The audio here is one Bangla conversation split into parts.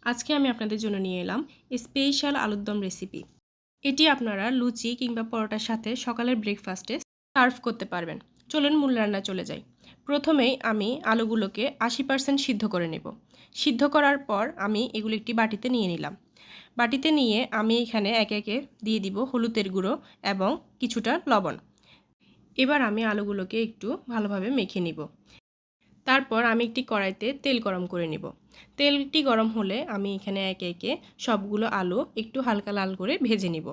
আজকে আমি আপনাদের জন্য নিয়ে এলাম স্পেশাল আলুর দম রেসিপি। এটি আপনারা লুচি কিংবা পরোটার সাথে সকালের ব্রেকফাস্টে সার্ভ করতে পারবেন। চলুন মূল রান্নায় চলে যাই। প্রথমেই আমি আলুগুলোকে 80% সিদ্ধ করে নেব। সিদ্ধ করার পর আমি এগুলো একটি বাটিতে নিয়ে নিলাম। বাটিতে নিয়ে আমি এখানে একে একে দিয়ে দিব হলুদের গুঁড়ো এবং কিছুটা লবণ। এবার আমি আলুগুলোকে একটু ভালোভাবে মেখে নিব। তারপর আমি একটি কড়াইতে তেল গরম করে নিব। তেলটি গরম হলে আমি এখানে একে একে সবগুলো আলু একটু হালকা লাল করে ভেজে নিব।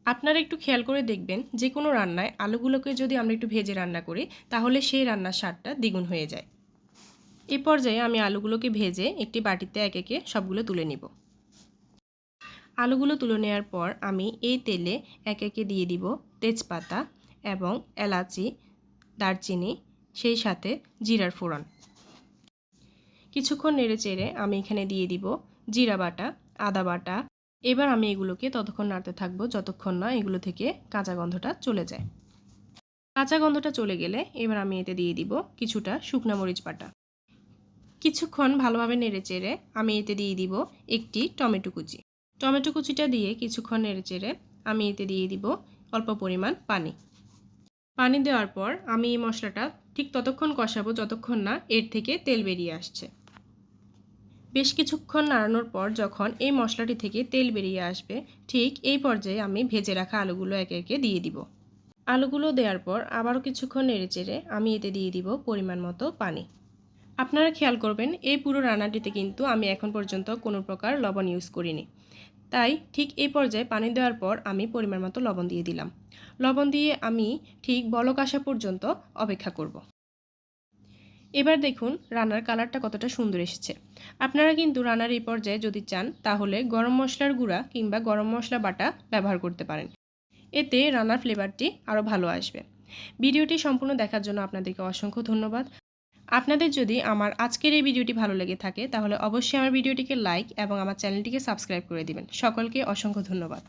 আপনারা একটু খেয়াল করে দেখবেন যে কোনো রান্নায় আলুগুলোকে যদি আমরা একটু ভেজে রান্না করি তাহলে সেই রান্নার স্বাদটা দ্বিগুণ হয়ে যায়। এই পর্যায়ে আমি আলুগুলোকে ভেজে একটি বাটিতে একে একে সবগুলো তুলে নিব। আলুগুলো তুলে নেওয়ার পর আমি এই তেলে একে একে দিয়ে দিব তেজপাতা এবং এলাচি, দারচিনি, সেই সাথে জিরার ফোড়ন। কিছুক্ষণ নেড়ে চেড়ে আমি এখানে দিয়ে দিব জিরা বাটা, আদা বাটা। এবার আমি এগুলোকে ততক্ষণ নাড়তে থাকবো যতক্ষণ না এগুলো থেকে কাঁচা গন্ধটা চলে যায়। কাঁচা গন্ধটা চলে গেলে এবার আমি এতে দিয়ে দিব কিছুটা শুকনা মরিচ বাটা। কিছুক্ষণ ভালোভাবে নেড়ে চেড়ে আমি এতে দিয়ে দিব একটি টমেটো কুচি। টমেটো কুচিটা দিয়ে কিছুক্ষণ নেড়ে চেড়ে আমি এতে দিয়ে দিব অল্প পরিমাণ পানি। পানি দেওয়ার পর আমি এই মশলাটা ঠিক ততক্ষণ কষাবো যতক্ষণ না এর থেকে তেল বেরিয়ে আসছে। বেশ কিছুক্ষণ নাড়ানোর পর যখন এই মশলাটি থেকে তেল বেরিয়ে আসবে, ঠিক এই পর্যায়ে আমি ভেজে রাখা আলুগুলো একে একে দিয়ে দিব। আলুগুলো দেওয়ার পর আবারও কিছুক্ষণ নেড়েচেড়ে আমি এতে দিয়ে দিব পরিমাণ মতো পানি। আপনারা খেয়াল করবেন এই পুরো রান্নাটিতে কিন্তু আমি এখন পর্যন্ত কোনো প্রকার লবণ ইউজ করিনি। তাই ঠিক এই পর্যায়ে পানি দেওয়ার পর আমি পরিমাণ মতো লবণ দিয়ে দিলাম। লবণ দিয়ে আমি ঠিক বলক আসা পর্যন্ত অপেক্ষা করব। এবার দেখুন রান্নার কালারটা কতটা সুন্দর এসেছে। আপনারা কিন্তু রান্নার এই পর্যায়ে যদি চান তাহলে গরম মশলার গুঁড়া কিংবা গরম মশলা বাটা ব্যবহার করতে পারেন। এতে রান্নার ফ্লেভারটি আরও ভালো আসবে। ভিডিওটি সম্পূর্ণ দেখার জন্য আপনাদেরকে অসংখ্য ধন্যবাদ। আপনাদের যদি আমার আজকের এই ভিডিওটি ভালো লেগে থাকে তাহলে অবশ্যই আমার ভিডিওটিকে লাইক এবং আমার চ্যানেলটিকে সাবস্ক্রাইব করে দিবেন। সকলকে অসংখ্য ধন্যবাদ।